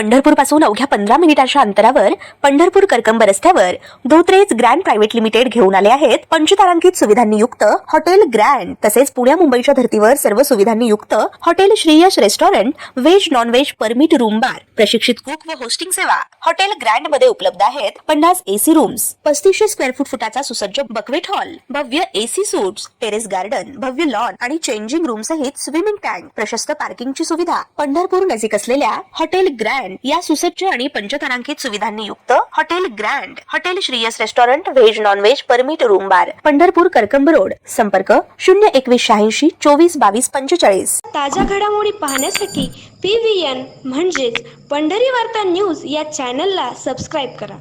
पंढरपूर पासून अवघ्या 15 मिनिटांच्या अंतरावर पंढरपूर करकंब रस्त्यावर धोत्रेज ग्रँड प्रायव्हेट लिमिटेड घेऊन आले आहेत पंचतारांकित सुविधांनी युक्त हॉटेल ग्रँड। तसेच पुण्या मुंबईच्या धर्तीवर सर्व सुविधांनी युक्त hotel Shriyash restaurant, veg non veg permit room bar, प्रशिक्षित कुक व होस्टिंग सेवा हॉटेल ग्रँड मध्ये उपलब्ध आहेत। 50 एसी रूम्स, 3500 स्क्वेअर फुटाचा सुसज्ज बकवेट हॉल, भव्य एसी सूट्स, टेरेस गार्डन, भव्य लॉन आणि चेंजिंग रूम सहित स्विमिंग टँक, प्रशस्त पार्किंगची सुविधा। पंढरपूर नजीक असलेल्या हॉटेल ग्रँड या सुसज्ज आणि पंचतारांकित सुविधांनी युक्त hotel grand, hotel Shriyas restaurant, veg non veg permit room बार, पंढरपूर करकंब रोड। संपर्क 02186 24 22 45। ताज्या घडामोडी पाहण्यासाठी PVN म्हणजेच पंढरी वार्ता न्यूज या चॅनलला सबस्क्राईब करा।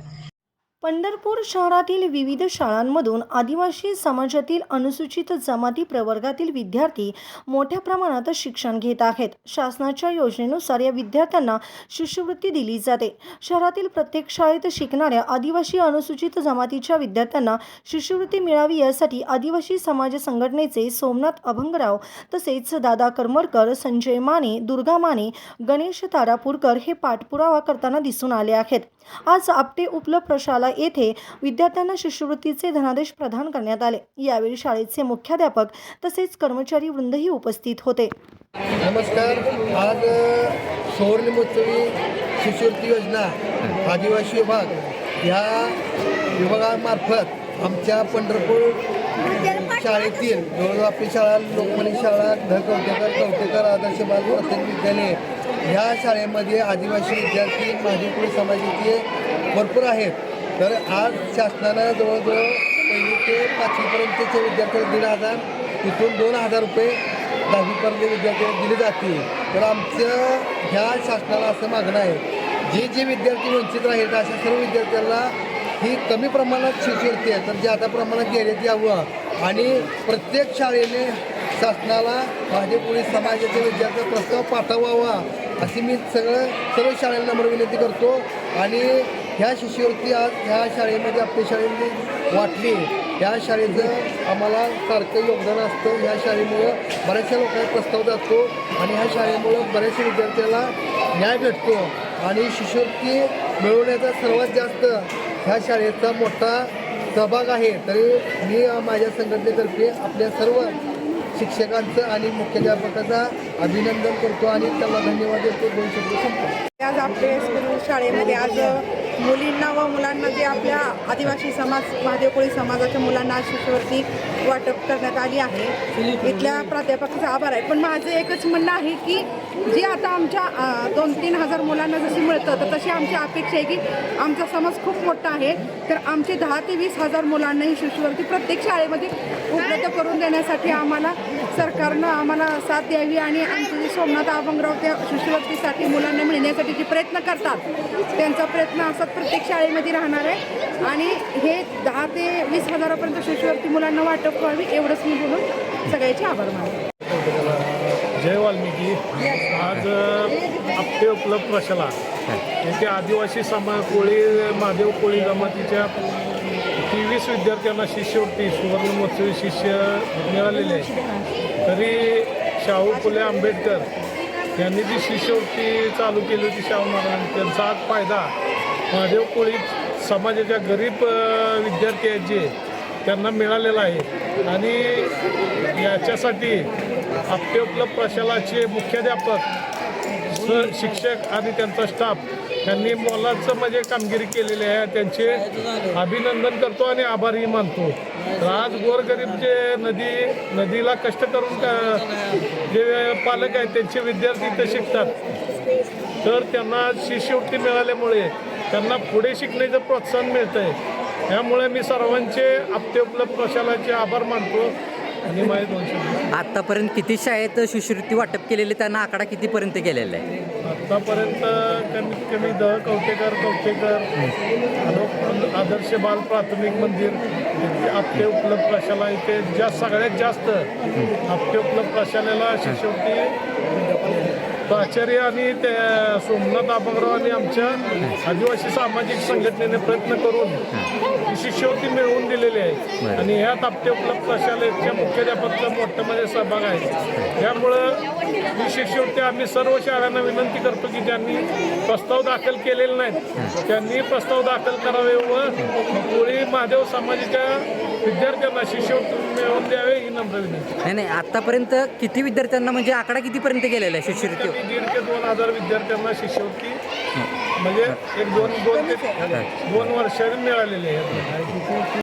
पंढरपूर शहरातील विविध शाळांमधून आदिवासी समाजातील अनुसूचित जमाती प्रवर्गातील विद्यार्थी मोठ्या प्रमाणात शिक्षण घेत आहेत। शासनाच्या योजनेनुसार या विद्यार्थ्यांना शिष्यवृत्ती दिली जाते। शहरातील प्रत्येक शाळेत शिकणाऱ्या आदिवासी अनुसूचित जमातीच्या विद्यार्थ्यांना शिष्यवृत्ती मिळावी यासाठी आदिवासी समाज संघटनेचे सोमनाथ अभंगराव तसेच दादा करमरकर, संजय माने, दुर्गा माने, गणेश तारापूरकर हे पाठपुरावा करताना दिसून आले आहेत। आज आपटे उपलब्ध प्रशाला येथे विद्यार्थ्यांना शिष्यवृत्तीचे धनादेश प्रदान करण्यात आले। यावेळी शाळेचे मुख्याध्यापक तसेच कर्मचारी वृंदही उपस्थित होते। नमस्कार। आज सुवर्णमहोत्सवी शिष्यवृत्ती योजना आदिवासी विभाग या विभागामार्फत आमच्या पंढरपूर शाळेतील जवळजवळ आपली शाळा, लोकमान्य शाळा, कवटेकर आदर्श बाल प्राथमिक विद्यालय ह्या शाळेमध्ये आदिवासी विद्यार्थी, माजीपुरी समाजाचे भरपूर आहेत। तर आज शासनानं जवळजवळ 1ली ते 5वीपर्यंतच्या विद्यार्थ्यांना 1,500, तिथून 2,000 रुपये 10वीपर्यंत विद्यार्थ्यांना दिले जातील। तर आमचं ह्या शासनाला असं मागणं आहे, जे विद्यार्थी वंचित राहील अशा सर्व विद्यार्थ्यांना ही कमी प्रमाणात शिष्यवृत्ती आहे, तर जादा प्रमाणात देण्यात यावं आणि प्रत्येक शाळेने शासनाला भाजपुरी समाजाच्या विद्यार्थ्यांचा प्रस्ताव पाठवावा अशी मी सर्व शाळेला नम्र विनंती करतो। आणि ह्या शिष्यवृत्ती आज ह्या शाळेमध्ये आपल्या शाळेमध्ये वाटली, ह्या शाळेचं आम्हाला सारखं योगदान असतं। ह्या शाळेमुळं बऱ्याचशा लोकांना प्रस्ताव जातो आणि ह्या शाळेमुळं बऱ्याचशा विद्यार्थ्याला न्याय भेटतो आणि शिष्यवृत्ती मिळवण्याचा सर्वात जास्त ह्या शाळेचा मोठा सहभाग आहे। तरी मी माझ्या संघटनेतर्फे आपल्या सर्व शिक्षकांचं आणि मुख्याध्यापकाचा अभिनंदन करतो आणि त्यांना धन्यवाद देतो। 2 शब्द संपतो। आज आपल्या स्कूल शाळेमध्ये आज मुलींना व मुलांना जे आपल्या आदिवासी समाज, महादेव कोळी समाजाच्या मुलांना शिष्यवृत्ती वाटप करण्यात आली आहे। इथल्या प्राध्यापकाचा आभार आहे। पण माझं एकच म्हणणं आहे की जी आता आमच्या 2-3 हजार मुलांना जशी मिळतं तर तशी आमची अपेक्षा आहे की आमचा समाज खूप मोठा आहे, तर आमचे 10 ते 20 हजार मुलांना ही शिष्यवृत्ती प्रत्येक शाळेमध्ये उपलब्ध करून देण्यासाठी आम्हाला सरकारनं आम्हाला साथ द्यावी आणि आमचे जे सोमनाथ अभंगराव त्या शिष्यवृत्तीसाठी मुलांना मिळण्यासाठी जे प्रयत्न करतात त्यांचा प्रयत्न असा प्रत्येक शाळेमध्ये राहणार आहे आणि हे 10 ते 20 हजारापर्यंत शिष्यवृत्ती मुलांना वाटप व्हावी एवढंच मी बोलून सगळ्याचे आभार मानतो। जय वाल्मिकी। आज आपटे उपलब्ध प्रशाला येथे आदिवासी कोळी, महादेव कोळी जमातीच्या 23 विद्यार्थ्यांना शिष्यवृत्ती सुवर्ण महोत्सवी शिष्य मिळालेले आहे। तरी शाहू फुले आंबेडकर यांनी जी शिष्यवृत्ती चालू केली होती शाहू महाराजांनी, त्यांचा आज फायदा महादेव कोळी समाजाच्या गरीब विद्यार्थी आहेत जे त्यांना मिळालेला आहे। आणि याच्यासाठी आपटे उपलब्ध प्रशालाचे मुख्याध्यापक, शिक्षक आणि त्यांचा स्टाफ यांनी मोलाचं म्हणजे कामगिरी केलेली आहे। त्यांचे अभिनंदन करतो आणि आभारही मानतो। आज गोरगरीब जे नदीला कष्ट करून जे पालक आहेत त्यांचे विद्यार्थी इथे शिकतात, तर त्यांना शिष्यवृत्ती मिळाल्यामुळे त्यांना पुढे शिकण्याचं प्रोत्साहन मिळतं आहे। त्यामुळे मी सर्वांचे आपटे उपलब्ध प्रशालाचे आभार मानतो आणि माझे 2 शब्द। आत्तापर्यंत किती शाळेत शिष्यवृत्ती वाटप केलेले, त्यांना आकडा कितीपर्यंत गेलेला आहे? आत्तापर्यंत कमीत कमी 10 कवटेकर, आदर्श बाल प्राथमिक मंदिर, आपटे उपलब्ध प्रशाला इथे सगळ्यात जास्त आपटे उपलब्ध प्रशालेला शिष्यवृत्ती प्राचार्य आणि त्या सोमनाथ आबंगराव आणि आमच्या आदिवासी सामाजिक संघटनेने प्रयत्न करून ही शिष्यवृत्ती मिळवून दिलेली आहे आणि ह्या ताप्ते उपलब्ध प्रशालेच्या मुख्याध्यापकाचा मोठं म्हणजे सहभाग आहे. त्यामुळं ही शिष्यवृत्ती आम्ही सर्व शाळांना विनंती करतो की ज्यांनी प्रस्ताव दाखल केलेले नाहीत त्यांनी प्रस्ताव दाखल करावे व कोळी महादेव समाजाच्या विद्यार्थ्यांना शिष्यवृत्ती मिळवून द्यावे ही नम्र विनंती. नाही आतापर्यंत किती विद्यार्थ्यांना म्हणजे आकडा कितीपर्यंत गेलेला आहे शिष्यवृत्ती? 1,500 ते 2,000 विद्यार्थ्यांना शिष्यवृत्ती म्हणजे एक दोन वर्षांनी मिळालेली आहे.